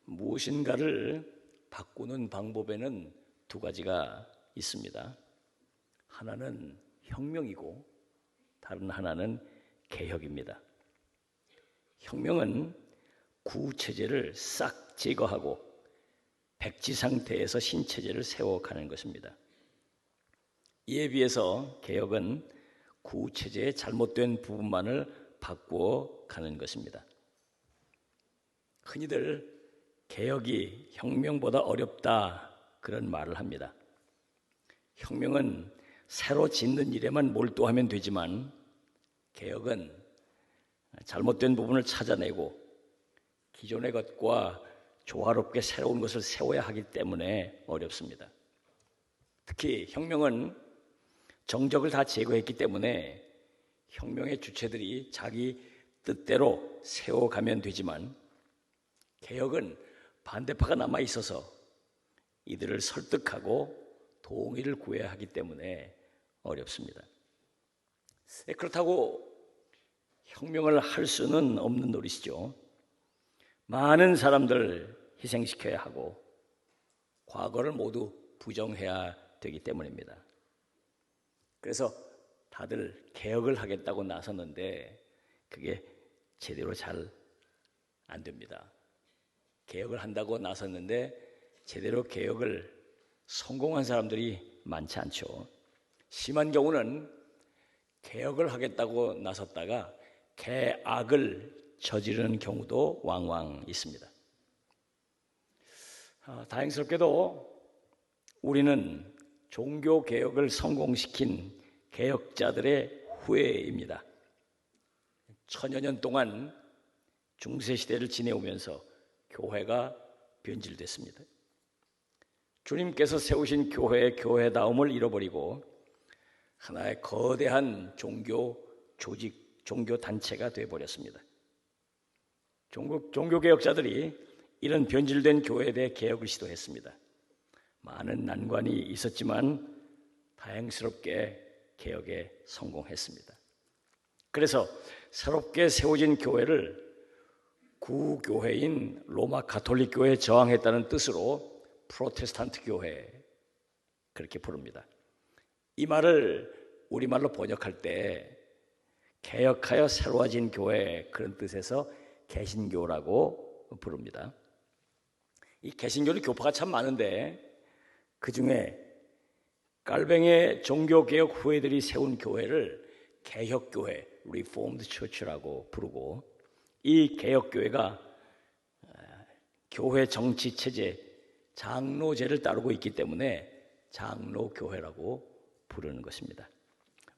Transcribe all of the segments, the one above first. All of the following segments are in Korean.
무엇인가를 바꾸는 방법에는 두 가지가 있습니다. 하나는 혁명이고 다른 하나는 개혁입니다. 혁명은 구체제를 싹 제거하고 백지 상태에서 신체제를 세워가는 것입니다. 이에 비해서 개혁은 구체제의 잘못된 부분만을 바꾸어 가는 것입니다. 흔히들 개혁이 혁명보다 어렵다 그런 말을 합니다. 혁명은 새로 짓는 일에만 몰두하면 되지만 개혁은 잘못된 부분을 찾아내고 기존의 것과 조화롭게 새로운 것을 세워야 하기 때문에 어렵습니다. 특히 혁명은 정적을 다 제거했기 때문에 혁명의 주체들이 자기 뜻대로 세워가면 되지만 개혁은 반대파가 남아 있어서 이들을 설득하고 동의를 구해야 하기 때문에 어렵습니다. 그렇다고 혁명을 할 수는 없는 노릇이죠. 많은 사람들을 희생시켜야 하고 과거를 모두 부정해야 되기 때문입니다. 그래서 다들 개혁을 하겠다고 나섰는데 그게 제대로 잘 안 됩니다. 개혁을 한다고 나섰는데 제대로 개혁을 성공한 사람들이 많지 않죠. 심한 경우는 개혁을 하겠다고 나섰다가 개악을 저지르는 경우도 왕왕 있습니다. 다행스럽게도 우리는 종교개혁을 성공시킨 개혁자들의 후예입니다. 천여 년 동안 중세시대를 지내오면서 교회가 변질됐습니다. 주님께서 세우신 교회의 교회다움을 잃어버리고 하나의 거대한 종교 조직, 종교 단체가 되어버렸습니다. 종교개혁자들이 이런 변질된 교회에 대해 개혁을 시도했습니다. 많은 난관이 있었지만 다행스럽게 개혁에 성공했습니다. 그래서 새롭게 세워진 교회를 구교회인 로마 가톨릭 교회에 저항했다는 뜻으로 프로테스탄트 교회 그렇게 부릅니다. 이 말을 우리말로 번역할 때 개혁하여 새로워진 교회 그런 뜻에서 개신교라고 부릅니다. 이 개신교는 교파가 참 많은데 그 중에 깔뱅의 종교개혁 후예들이 세운 교회를 개혁교회, Reformed Church라고 부르고 이 개혁교회가 교회 정치체제, 장로제를 따르고 있기 때문에 장로교회라고 부르는 것입니다.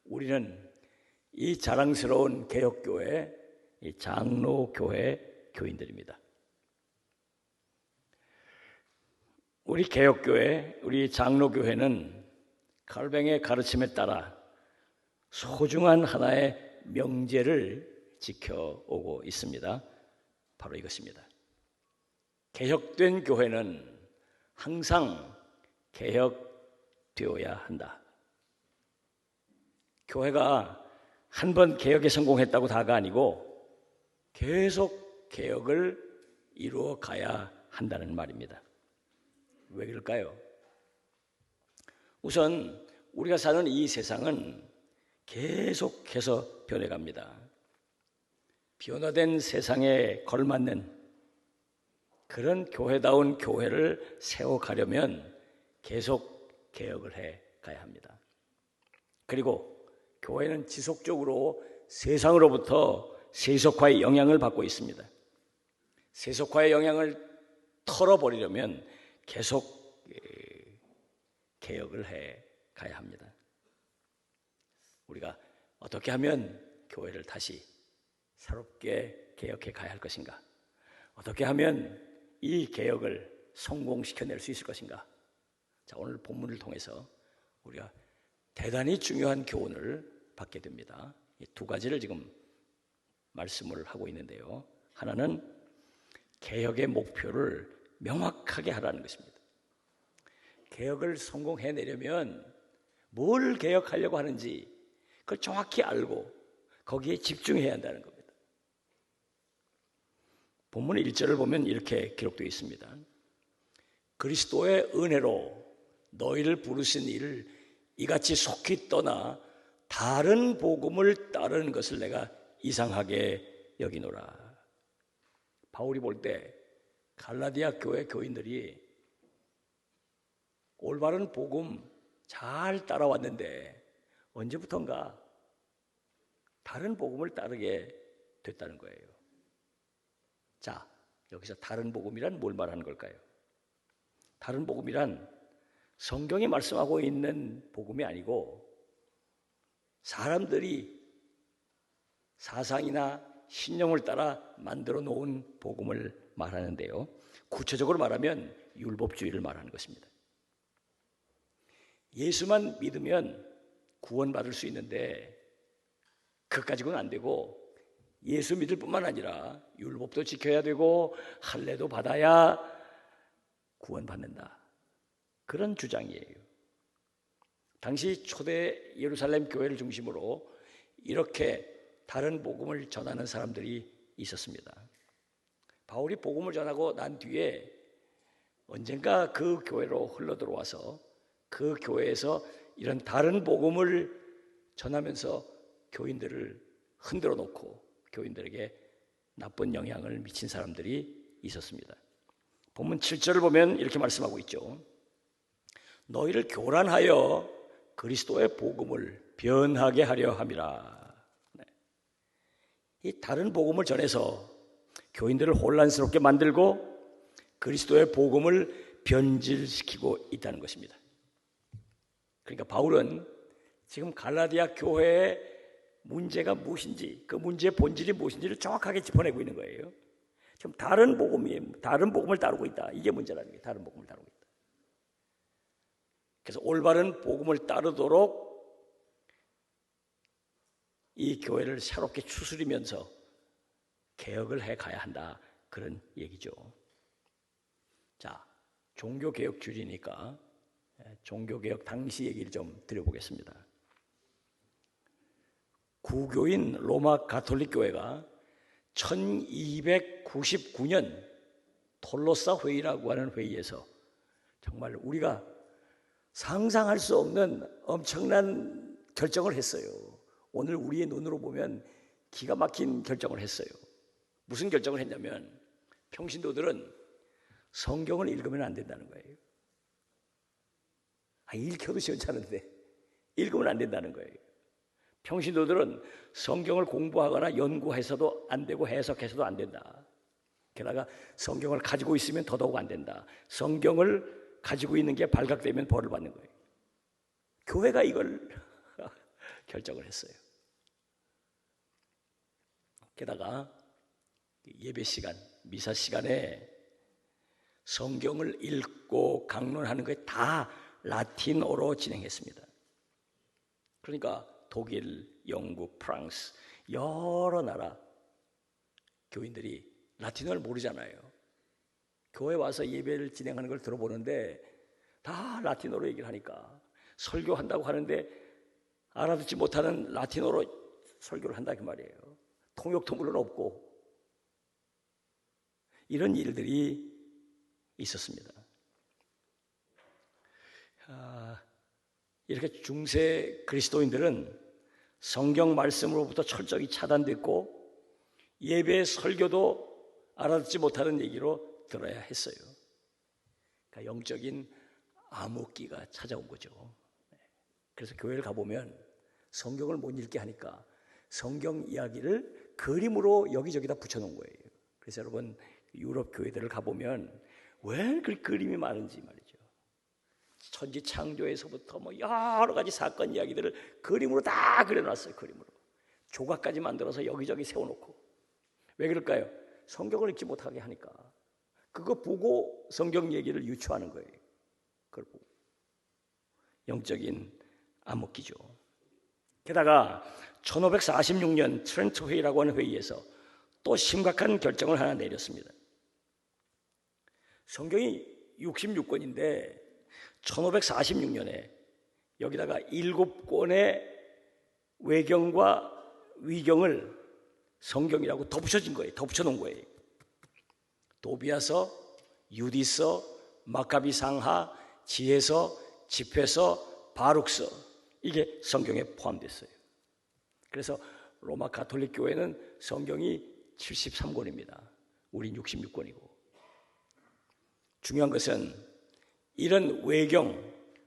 우리는 이 자랑스러운 개혁교회, 이 장로교회 교인들입니다. 우리 개혁교회, 우리 장로교회는 칼뱅의 가르침에 따라 소중한 하나의 명제를 지켜오고 있습니다. 바로 이것입니다. 개혁된 교회는 항상 개혁되어야 한다. 교회가 한 번 개혁에 성공했다고 다가 아니고 계속 개혁을 이루어 가야 한다는 말입니다. 왜 그럴까요? 우선 우리가 사는 이 세상은 계속해서 변해갑니다. 변화된 세상에 걸맞는 그런 교회다운 교회를 세워가려면 계속 개혁을 해 가야 합니다. 그리고 교회는 지속적으로 세상으로부터 세속화의 영향을 받고 있습니다. 세속화의 영향을 털어버리려면 계속 개혁을 해 가야 합니다. 우리가 어떻게 하면 교회를 다시 새롭게 개혁해 가야 할 것인가? 어떻게 하면 이 개혁을 성공시켜낼 수 있을 것인가? 자, 오늘 본문을 통해서 우리가 대단히 중요한 교훈을 받게 됩니다. 이 두 가지를 지금 말씀을 하고 있는데요. 하나는 개혁의 목표를 명확하게 하라는 것입니다. 개혁을 성공해내려면 뭘 개혁하려고 하는지 그걸 정확히 알고 거기에 집중해야 한다는 겁니다. 본문 1절을 보면 이렇게 기록되어 있습니다. 그리스도의 은혜로 너희를 부르신 이를 이같이 속히 떠나 다른 복음을 따르는 것을 내가 이상하게 여기노라. 바울이 볼 때 갈라디아 교회 교인들이 올바른 복음 잘 따라왔는데 언제부턴가 다른 복음을 따르게 됐다는 거예요. 자, 여기서 다른 복음이란 뭘 말하는 걸까요? 다른 복음이란 성경이 말씀하고 있는 복음이 아니고 사람들이 사상이나 신념을 따라 만들어 놓은 복음을 말하는데요. 구체적으로 말하면 율법주의를 말하는 것입니다. 예수만 믿으면 구원받을 수 있는데 그까지는 안 되고 예수 믿을 뿐만 아니라 율법도 지켜야 되고 할례도 받아야 구원받는다. 그런 주장이에요. 당시 초대 예루살렘 교회를 중심으로 이렇게 다른 복음을 전하는 사람들이 있었습니다. 바울이 복음을 전하고 난 뒤에 언젠가 그 교회로 흘러들어와서 그 교회에서 이런 다른 복음을 전하면서 교인들을 흔들어 놓고 교인들에게 나쁜 영향을 미친 사람들이 있었습니다. 본문 7절을 보면 이렇게 말씀하고 있죠. 너희를 교란하여 그리스도의 복음을 변하게 하려 함이라. 이 다른 복음을 전해서 교인들을 혼란스럽게 만들고 그리스도의 복음을 변질시키고 있다는 것입니다. 그러니까 바울은 지금 갈라디아 교회의 문제가 무엇인지, 그 문제의 본질이 무엇인지를 정확하게 짚어내고 있는 거예요. 지금 다른 복음이에요. 다른 복음을 다루고 있다. 이게 문제라는 거예요. 다른 복음을 다루고 있다. 그래서 올바른 복음을 따르도록 이 교회를 새롭게 추스리면서 개혁을 해 가야 한다. 그런 얘기죠. 자, 종교개혁주의니까 종교개혁 당시 얘기를 좀 드려보겠습니다. 구교인 로마 가톨릭 교회가 1299년 톨로사 회의라고 하는 회의에서 정말 우리가 상상할 수 없는 엄청난 결정을 했어요. 오늘 우리의 눈으로 보면 기가 막힌 결정을 했어요. 무슨 결정을 했냐면 평신도들은 성경을 읽으면 안 된다는 거예요. 읽혀도 시원찮은데 읽으면 안 된다는 거예요. 평신도들은 성경을 공부하거나 연구해서도 안 되고 해석해서도 안 된다. 게다가 성경을 가지고 있으면 더더욱 안 된다. 성경을 가지고 있는 게 발각되면 벌을 받는 거예요. 교회가 이걸 결정을 했어요. 게다가 예배 시간, 미사 시간에 성경을 읽고 강론하는 게 다 라틴어로 진행했습니다. 그러니까 독일, 영국, 프랑스 여러 나라 교인들이 라틴어를 모르잖아요. 교회 와서 예배를 진행하는 걸 들어보는데 다 라틴어로 얘기를 하니까 설교한다고 하는데 알아듣지 못하는 라틴어로 설교를 한다 그 말이에요. 통역도 물론 없고 이런 일들이 있었습니다. 이렇게 중세 그리스도인들은 성경 말씀으로부터 철저히 차단됐고 예배 설교도 알아듣지 못하는 얘기로 들어야 했어요. 그러니까 영적인 암흑기가 찾아온 거죠. 그래서 교회를 가보면 성경을 못 읽게 하니까 성경 이야기를 그림으로 여기저기다 붙여놓은 거예요. 그래서 여러분 유럽 교회들을 가보면 왜 그 그림이 많은지 말이죠. 천지 창조에서부터 뭐 여러 가지 사건 이야기들을 그림으로 다 그려놨어요. 그림으로 조각까지 만들어서 여기저기 세워놓고. 왜 그럴까요? 성경을 읽지 못하게 하니까 그거 보고 성경 얘기를 유추하는 거예요. 그걸 보고 영적인 암흑기죠. 게다가 1546년 트렌트 회의라고 하는 회의에서 또 심각한 결정을 하나 내렸습니다. 성경이 66권인데 1546년에 여기다가 7권의 외경과 위경을 성경이라고 덧붙여진 거예요. 덧붙여놓은 거예요. 도비아서, 유디서, 마카비 상하, 지혜서, 집회서, 바룩서, 이게 성경에 포함됐어요. 그래서 로마 가톨릭 교회는 성경이 73권입니다. 우린 66권이고. 중요한 것은 이런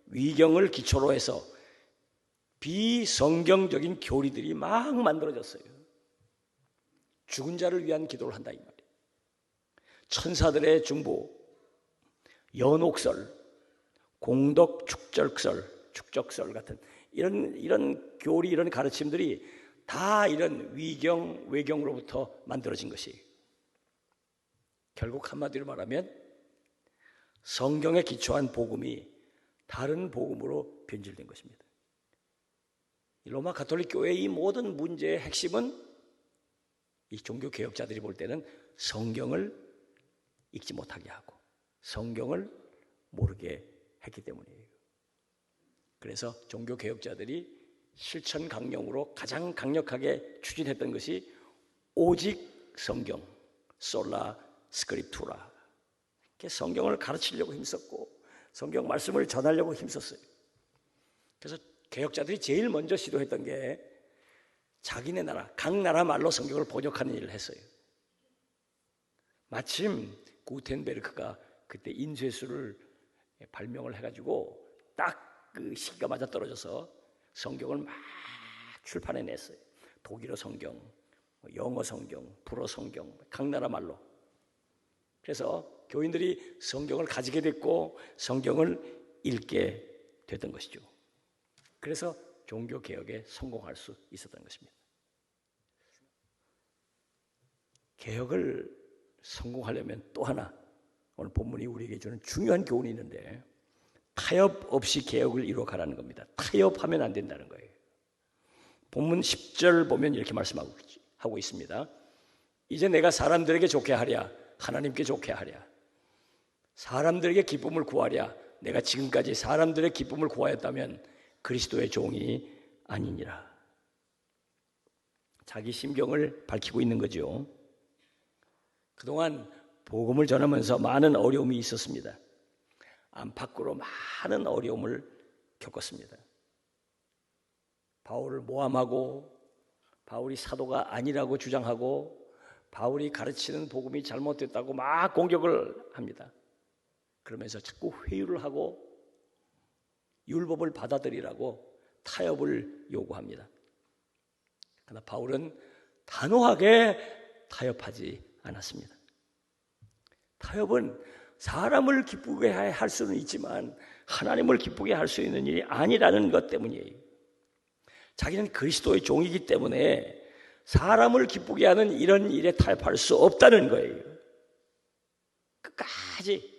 위경을 기초로 해서 비성경적인 교리들이 막 만들어졌어요. 죽은 자를 위한 기도를 한다 이 말이에요. 천사들의 중보, 연옥설, 공덕 축적설 같은 이런 교리, 이런 가르침들이 다 이런 외경으로부터 만들어진 것이, 결국 한마디로 말하면 성경에 기초한 복음이 다른 복음으로 변질된 것입니다. 로마 가톨릭 교회의 이 모든 문제의 핵심은 이 종교 개혁자들이 볼 때는 성경을 읽지 못하게 하고 성경을 모르게 했기 때문이에요. 그래서 종교 개혁자들이 실천 강령으로 가장 강력하게 추진했던 것이 오직 성경, 솔라 스크립투라. 성경을 가르치려고 힘썼고 성경 말씀을 전하려고 힘썼어요. 그래서 개혁자들이 제일 먼저 시도했던 게 자기네 나라, 각 나라 말로 성경을 번역하는 일을 했어요. 마침 구텐베르크가 그때 인쇄술을 발명을 해가지고 딱 그 시기가 맞아 떨어져서 성경을 막 출판해냈어요. 독일어 성경, 영어 성경, 불어 성경, 각 나라 말로. 그래서 교인들이 성경을 가지게 됐고 성경을 읽게 됐던 것이죠. 그래서 종교개혁에 성공할 수 있었던 것입니다. 개혁을 성공하려면 또 하나, 오늘 본문이 우리에게 주는 중요한 교훈이 있는데, 타협 없이 개혁을 이루어가라는 겁니다. 타협하면 안 된다는 거예요. 본문 10절 보면 이렇게 말씀하고 있습니다. 이제 내가 사람들에게 좋게 하랴, 하나님께 좋게 하랴, 사람들에게 기쁨을 구하랴, 내가 지금까지 사람들의 기쁨을 구하였다면 그리스도의 종이 아니니라. 자기 심경을 밝히고 있는 거죠. 그동안 복음을 전하면서 많은 어려움이 있었습니다. 안팎으로 많은 어려움을 겪었습니다. 바울을 모함하고, 바울이 사도가 아니라고 주장하고, 바울이 가르치는 복음이 잘못됐다고 막 공격을 합니다. 그러면서 자꾸 회유를 하고 율법을 받아들이라고 타협을 요구합니다. 그러나 바울은 단호하게 타협하지 않았습니다. 타협은 사람을 기쁘게 할 수는 있지만 하나님을 기쁘게 할 수 있는 일이 아니라는 것 때문이에요. 자기는 그리스도의 종이기 때문에 사람을 기쁘게 하는 이런 일에 타협할 수 없다는 거예요. 끝까지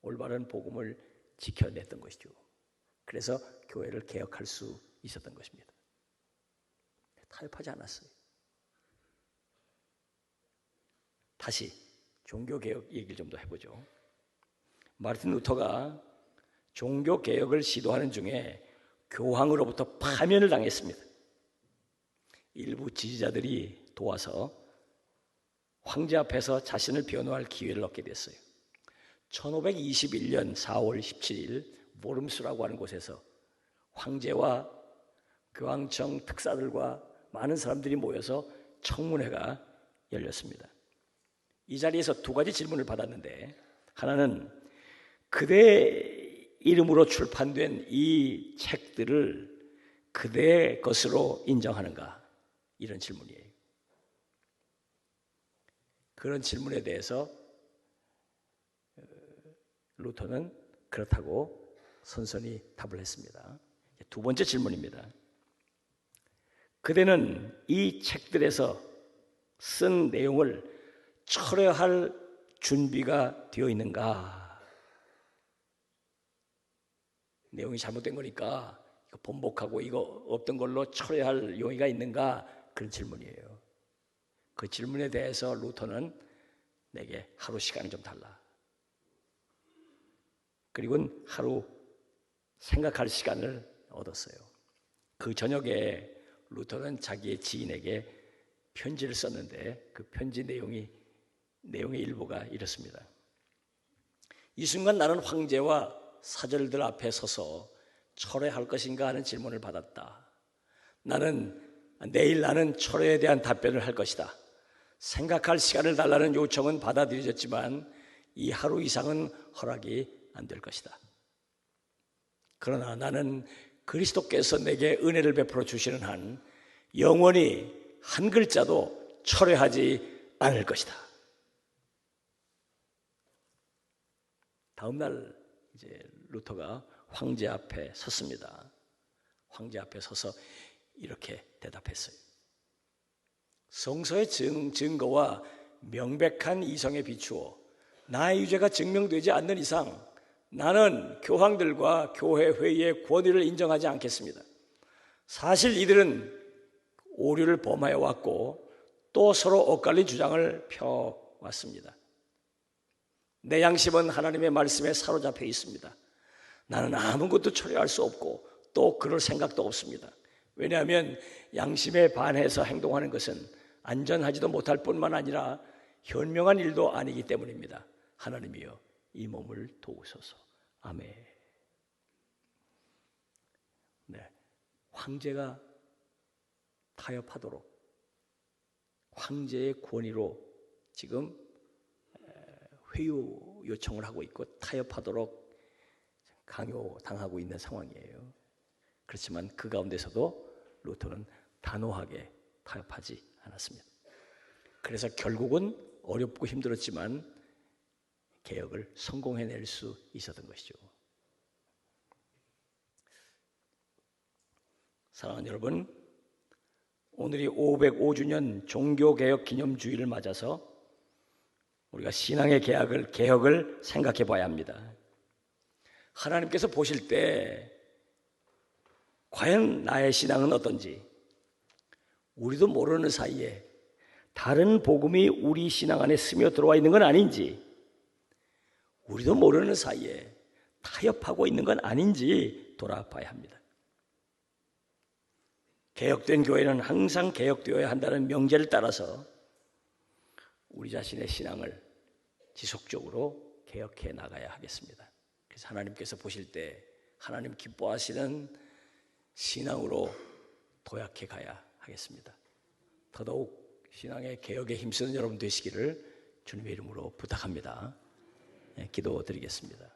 올바른 복음을 지켜냈던 것이죠. 그래서 교회를 개혁할 수 있었던 것입니다. 타협하지 않았어요. 다시 종교개혁 얘기를 좀 더 해보죠. 마르틴 루터가 종교개혁을 시도하는 중에 교황으로부터 파면을 당했습니다. 일부 지지자들이 도와서 황제 앞에서 자신을 변호할 기회를 얻게 됐어요. 1521년 4월 17일 모름스라고 하는 곳에서 황제와 교황청 특사들과 많은 사람들이 모여서 청문회가 열렸습니다. 이 자리에서 두 가지 질문을 받았는데, 하나는 그대 이름으로 출판된 이 책들을 그대의 것으로 인정하는가? 이런 질문이에요. 그런 질문에 대해서 루터는 그렇다고 선선히 답을 했습니다. 두 번째 질문입니다. 그대는 이 책들에서 쓴 내용을 철회할 준비가 되어 있는가? 내용이 잘못된 거니까 이거 번복하고 이거 없던 걸로 철회할 용의가 있는가? 그런 질문이에요. 그 질문에 대해서 루터는 내게 하루 시간을 좀 달라. 그리고 하루 생각할 시간을 얻었어요. 그 저녁에 루터는 자기의 지인에게 편지를 썼는데 그 편지 내용이 내용의 일부가 이렇습니다. 이 순간 나는 황제와 사절들 앞에 서서 철회할 것인가 하는 질문을 받았다. 내일 나는 철회에 대한 답변을 할 것이다. 생각할 시간을 달라는 요청은 받아들여졌지만 이 하루 이상은 허락이 안 될 것이다. 그러나 나는 그리스도께서 내게 은혜를 베풀어 주시는 한 영원히 한 글자도 철회하지 않을 것이다. 다음 날 이제 루터가 황제 앞에 섰습니다. 황제 앞에 서서 이렇게 대답했어요. 성서의 증거와 명백한 이성에 비추어 나의 유죄가 증명되지 않는 이상 나는 교황들과 교회 회의의 권위를 인정하지 않겠습니다. 사실 이들은 오류를 범하여 왔고 또 서로 엇갈린 주장을 펴왔습니다. 내 양심은 하나님의 말씀에 사로잡혀 있습니다. 나는 아무것도 처리할 수 없고 또 그럴 생각도 없습니다. 왜냐하면 양심에 반해서 행동하는 것은 안전하지도 못할 뿐만 아니라 현명한 일도 아니기 때문입니다. 하나님이여 이 몸을 도우소서. 아멘. 네, 황제가 타협하도록 황제의 권위로 지금 회유 요청을 하고 있고 타협하도록 강요당하고 있는 상황이에요. 그렇지만 그 가운데서도 루터는 단호하게 타협하지 않았습니다. 그래서 결국은 어렵고 힘들었지만 개혁을 성공해낼 수 있었던 것이죠. 사랑하는 여러분, 오늘이 505주년 종교개혁 기념주의를 맞아서 우리가 신앙의 개혁을 생각해 봐야 합니다. 하나님께서 보실 때 과연 나의 신앙은 어떤지, 우리도 모르는 사이에 다른 복음이 우리 신앙 안에 스며들어와 있는 건 아닌지, 우리도 모르는 사이에 타협하고 있는 건 아닌지 돌아봐야 합니다. 개혁된 교회는 항상 개혁되어야 한다는 명제를 따라서 우리 자신의 신앙을 지속적으로 개혁해 나가야 하겠습니다. 그래서 하나님께서 보실 때 하나님 기뻐하시는 신앙으로 도약해 가야 하겠습니다. 더더욱 신앙의 개혁에 힘쓰는 여러분 되시기를 주님의 이름으로 부탁합니다. 기도드리겠습니다.